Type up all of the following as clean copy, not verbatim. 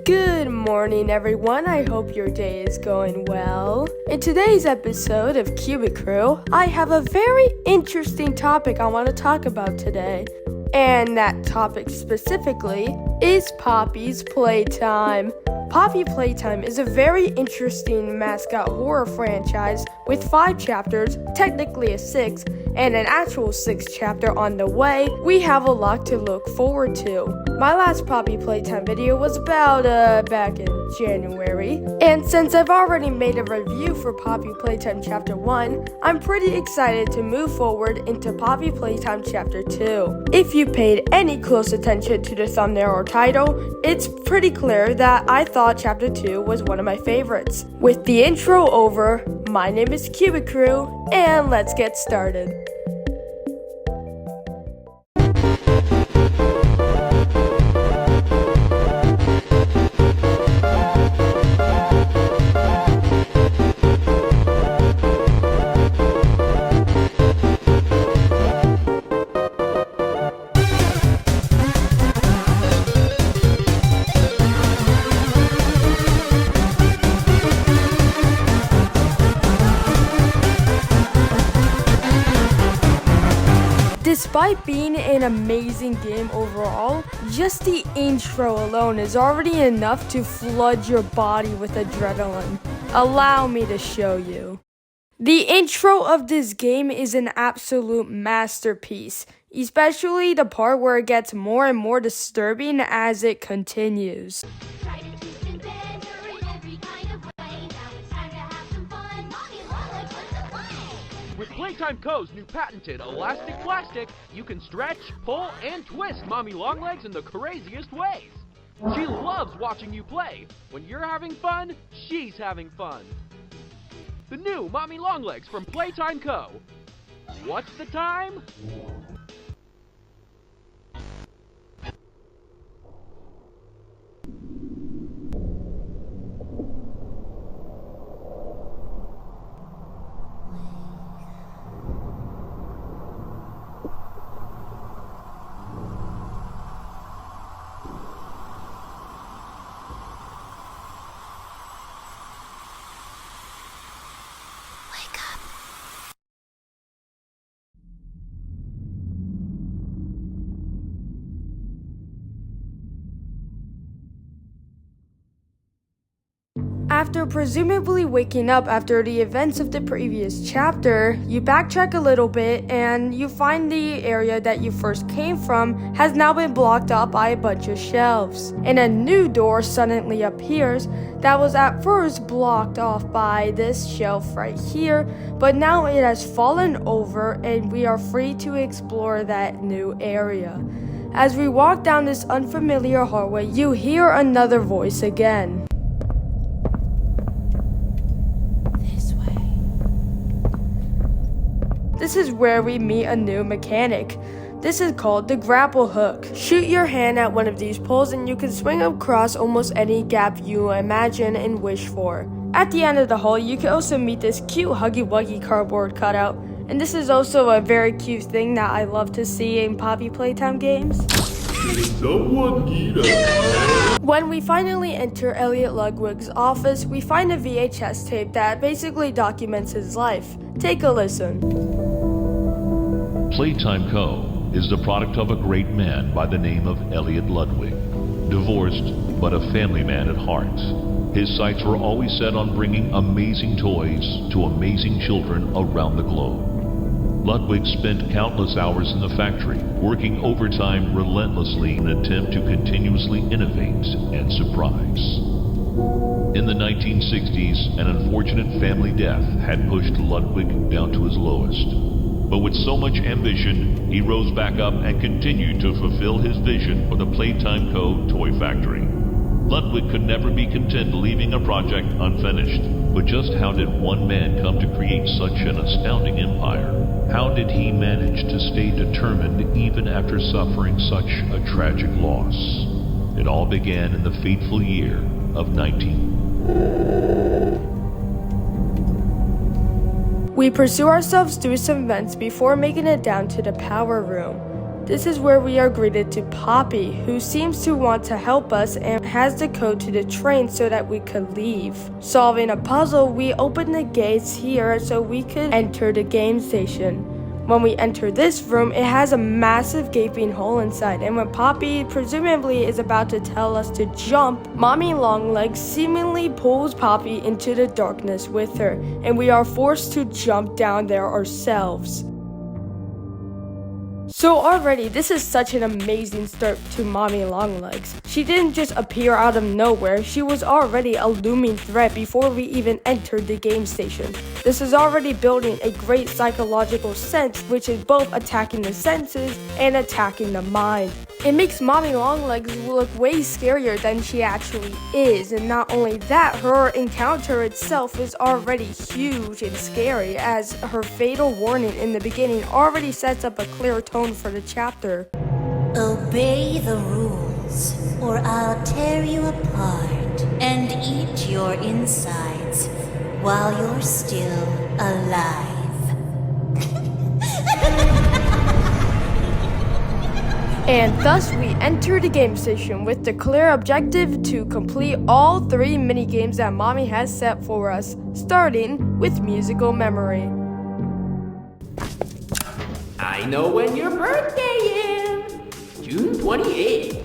Good morning, everyone. I hope your day is going well. In today's episode of CubicKrew, I have a very interesting topic I want to talk about today. And that topic specifically is Poppy's Playtime. Poppy Playtime is a very interesting mascot horror franchise with 5 chapters, technically a 6, and an actual 6th chapter on the way. We have a lot to look forward to. My last Poppy Playtime video was about back in January, and since I've already made a review for Poppy Playtime Chapter 1, I'm pretty excited to move forward into Poppy Playtime Chapter 2. If you paid any close attention to the thumbnail or title, it's pretty clear that I thought Chapter 2 was one of my favorites. With the intro over, my name is CubicKrew, and let's get started. Despite being an amazing game overall, just the intro alone is already enough to flood your body with adrenaline. Allow me to show you. The intro of this game is an absolute masterpiece, especially the part where it gets more and more disturbing as it continues. With Playtime Co.'s new patented elastic plastic, you can stretch, pull, and twist Mommy Longlegs in the craziest ways. She loves watching you play. When you're having fun, she's having fun. The new Mommy Longlegs from Playtime Co. What's the time? After presumably waking up after the events of the previous chapter, you backtrack a little bit and you find the area that you first came from has now been blocked up by a bunch of shelves. And a new door suddenly appears that was at first blocked off by this shelf right here, but now it has fallen over and we are free to explore that new area. As we walk down this unfamiliar hallway, you hear another voice again. This is where we meet a new mechanic. This is called the grapple hook. Shoot your hand at one of these poles and you can swing across almost any gap you imagine and wish for. At the end of the hall, you can also meet this cute Huggy Wuggy cardboard cutout. And this is also a very cute thing that I love to see in Poppy Playtime games. When we finally enter Elliot Ludwig's office, we find a VHS tape that basically documents his life. Take a listen. Playtime Co. is the product of a great man by the name of Elliot Ludwig. Divorced, but a family man at heart. His sights were always set on bringing amazing toys to amazing children around the globe. Ludwig spent countless hours in the factory, working overtime relentlessly in an attempt to continuously innovate and surprise. In the 1960s, an unfortunate family death had pushed Ludwig down to his lowest. But with so much ambition, he rose back up and continued to fulfill his vision for the Playtime Co. toy factory. Ludwig could never be content leaving a project unfinished. But just how did one man come to create such an astounding empire? How did he manage to stay determined even after suffering such a tragic loss? It all began in the fateful year of 19... We pursue ourselves through some vents before making it down to the power room. This is where we are greeted to Poppy, who seems to want to help us and has the code to the train so that we could leave. Solving a puzzle, we open the gates here so we could enter the game station. When we enter this room, it has a massive gaping hole inside, and when Poppy presumably is about to tell us to jump, Mommy Longlegs seemingly pulls Poppy into the darkness with her, and we are forced to jump down there ourselves. So already, this is such an amazing start to Mommy Longlegs. She didn't just appear out of nowhere, she was already a looming threat before we even entered the game station. This is already building a great psychological sense, which is both attacking the senses and attacking the mind. It makes Mommy Longlegs look way scarier than she actually is, and not only that, her encounter itself is already huge and scary, as her fatal warning in the beginning already sets up a clear tone for the chapter. Obey the rules, or I'll tear you apart and eat your insides while you're still alive. And thus we enter the game station with the clear objective to complete all 3 minigames that Mommy has set for us, starting with musical memory. I know when your birthday is! June 28th.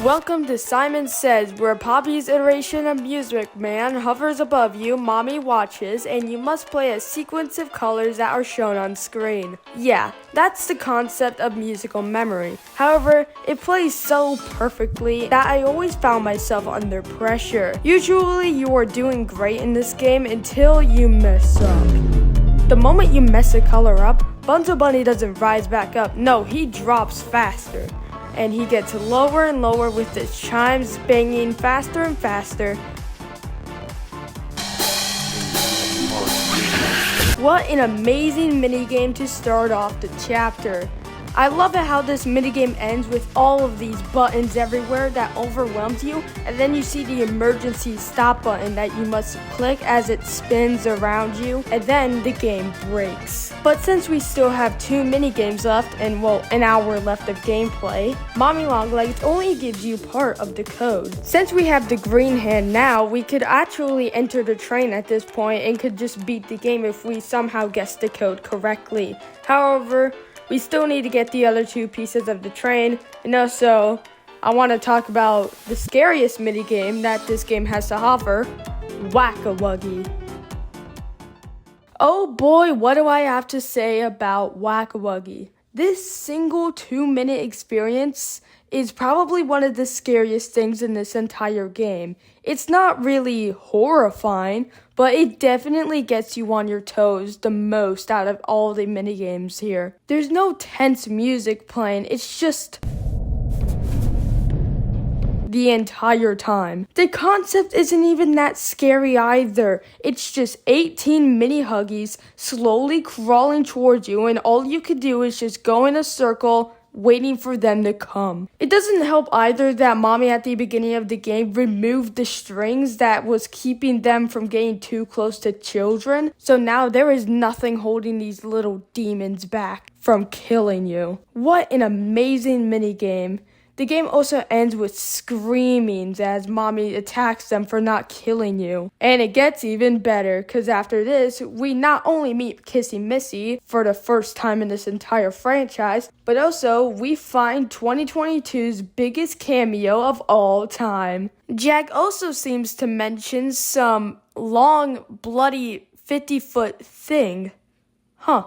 Welcome to Simon Says, where Poppy's iteration of Music Man hovers above you, Mommy watches, and you must play a sequence of colors that are shown on screen. Yeah, that's the concept of musical memory. However, it plays so perfectly that I always found myself under pressure. Usually you are doing great in this game until you mess up. The moment you mess a color up, Bunzo Bunny doesn't rise back up. No, he drops faster. And he gets lower and lower with the chimes banging faster and faster. What an amazing minigame to start off the chapter. I love it how this minigame ends with all of these buttons everywhere that overwhelms you, and then you see the emergency stop button that you must click as it spins around you, and then the game breaks. But since we still have 2 minigames left, and well, an hour left of gameplay, Mommy Longlegs only gives you part of the code. Since we have the green hand now, we could actually enter the train at this point and could just beat the game if we somehow guess the code correctly. However, we still need to get the other 2 pieces of the train, and also, I want to talk about the scariest minigame that this game has to offer, Whack-A-Wuggy. Oh boy, what do I have to say about Whack-A-Wuggy? This single 2-minute experience is probably one of the scariest things in this entire game. It's not really horrifying, but it definitely gets you on your toes the most out of all the minigames here. There's no tense music playing, it's just the entire time. The concept isn't even that scary either. It's just 18 mini huggies slowly crawling towards you, and all you can do is just go in a circle waiting for them to come. It doesn't help either that Mommy at the beginning of the game removed the strings that was keeping them from getting too close to children. So now there is nothing holding these little demons back from killing you. What an amazing minigame. The game also ends with screamings as Mommy attacks them for not killing you. And it gets even better, because after this, we not only meet Kissy Missy for the first time in this entire franchise, but also we find 2022's biggest cameo of all time. Jack also seems to mention some long, bloody 50-foot thing. Huh,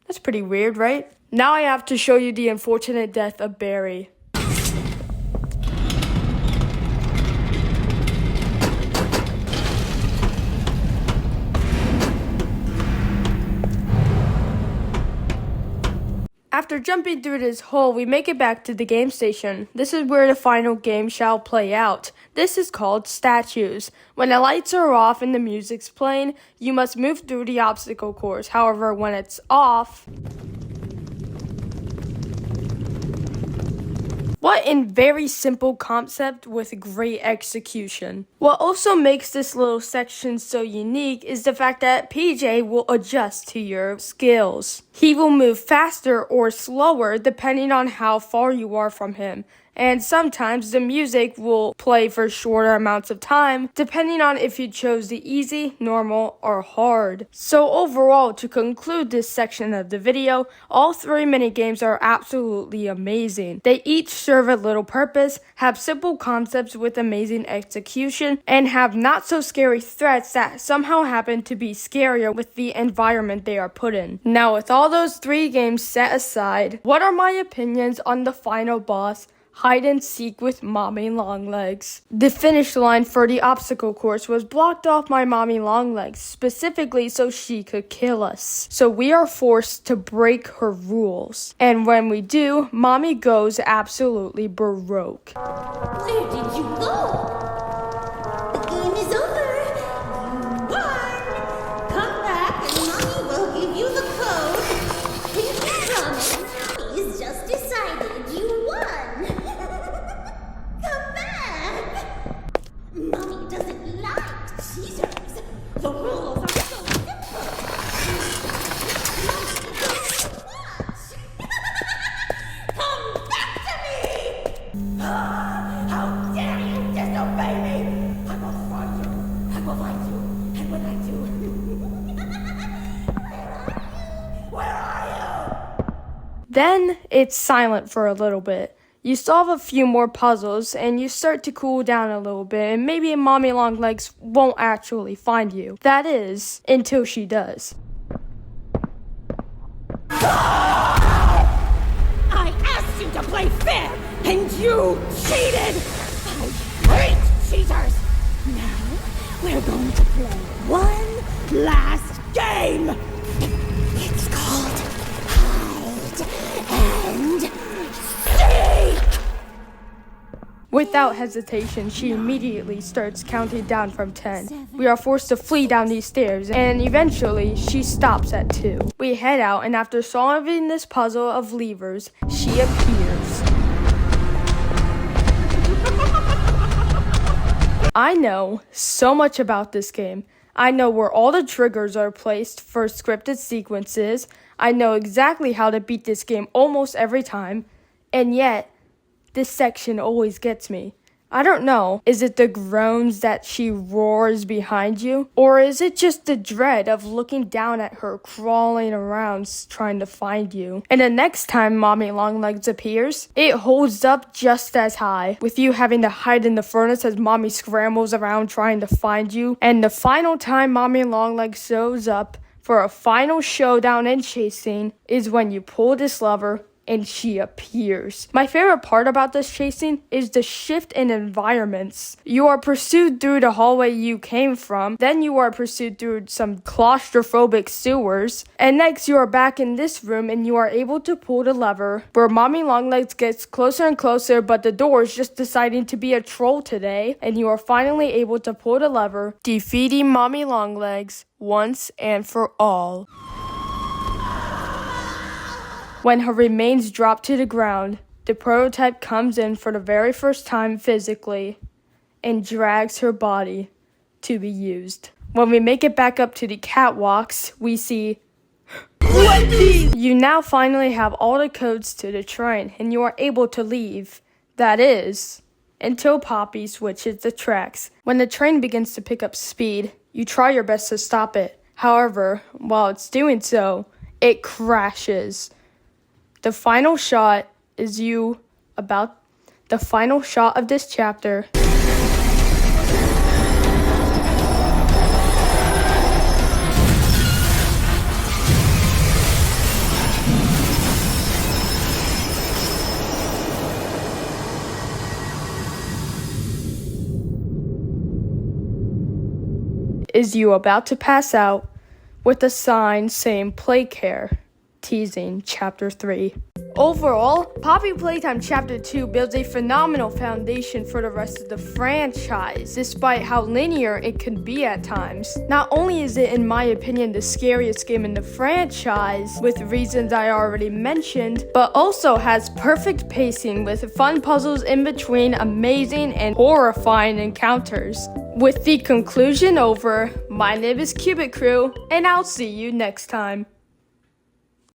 that's pretty weird, right? Now I have to show you the unfortunate death of Barry. After jumping through this hole, we make it back to the game station. This is where the final game shall play out. This is called Statues. When the lights are off and the music's playing, you must move through the obstacle course. However, when it's off... What but in very simple concept with great execution. What also makes this little section so unique is the fact that PJ will adjust to your skills. He will move faster or slower depending on how far you are from him. And sometimes the music will play for shorter amounts of time, depending on if you chose the easy, normal, or hard. So overall, to conclude this section of the video, all 3 minigames are absolutely amazing. They each serve a little purpose, have simple concepts with amazing execution, and have not so scary threats that somehow happen to be scarier with the environment they are put in. Now with all those 3 games set aside, what are my opinions on the final boss, Hide and Seek with Mommy Longlegs? The finish line for the obstacle course was blocked off by Mommy Longlegs, specifically so she could kill us. So we are forced to break her rules. And when we do, Mommy goes absolutely baroque. Where did you go? The game is over. You won. Come back and Mommy will give you the code. Pinky promise. Mommy's just decided you won. Come back. Mommy doesn't like cheaters. The rules are so simple. Mommy does too much. Come back to me. How dare you disobey me! I will find you. I will find you. And when I do, where are you? Then it's silent for a little bit. You solve a few more puzzles and you start to cool down a little bit, and maybe Mommy Longlegs won't actually find you. That is, until she does. I asked you to play fair, and you cheated! I hate cheaters! Now, we're going to play one last game! It's called Hide and Seek! Without hesitation, she immediately starts counting down from 10. We are forced to flee down these stairs, and eventually, she stops at 2. We head out, and after solving this puzzle of levers, she appears. I know so much about this game. I know where all the triggers are placed for scripted sequences. I know exactly how to beat this game almost every time, and yet, this section always gets me. I don't know, is it the groans that she roars behind you? Or is it just the dread of looking down at her crawling around trying to find you? And the next time Mommy Longlegs appears, it holds up just as high, with you having to hide in the furnace as Mommy scrambles around trying to find you. And the final time Mommy Longlegs shows up for a final showdown and chase scene is when you pull this lever and she appears. My favorite part about this chase scene is the shift in environments. You are pursued through the hallway you came from, then you are pursued through some claustrophobic sewers, and next you are back in this room and you are able to pull the lever where Mommy Longlegs gets closer and closer, but the door is just deciding to be a troll today, and you are finally able to pull the lever, defeating Mommy Longlegs once and for all. When her remains drop to the ground, the prototype comes in for the very first time physically and drags her body to be used. When we make it back up to the catwalks, we see Wendy! You now finally have all the codes to the train and you are able to leave. That is, until Poppy switches the tracks. When the train begins to pick up speed, you try your best to stop it. However, while it's doing so, it crashes. The final shot is you about the final shot of this chapter. Is you about to pass out with a sign saying play care. teasing Chapter 3. Overall, Poppy Playtime Chapter 2 builds a phenomenal foundation for the rest of the franchise, despite how linear it can be at times. Not only is it, in my opinion, the scariest game in the franchise, with reasons I already mentioned, but also has perfect pacing with fun puzzles in between amazing and horrifying encounters. With the conclusion over, my name is CubicKrew, and I'll see you next time.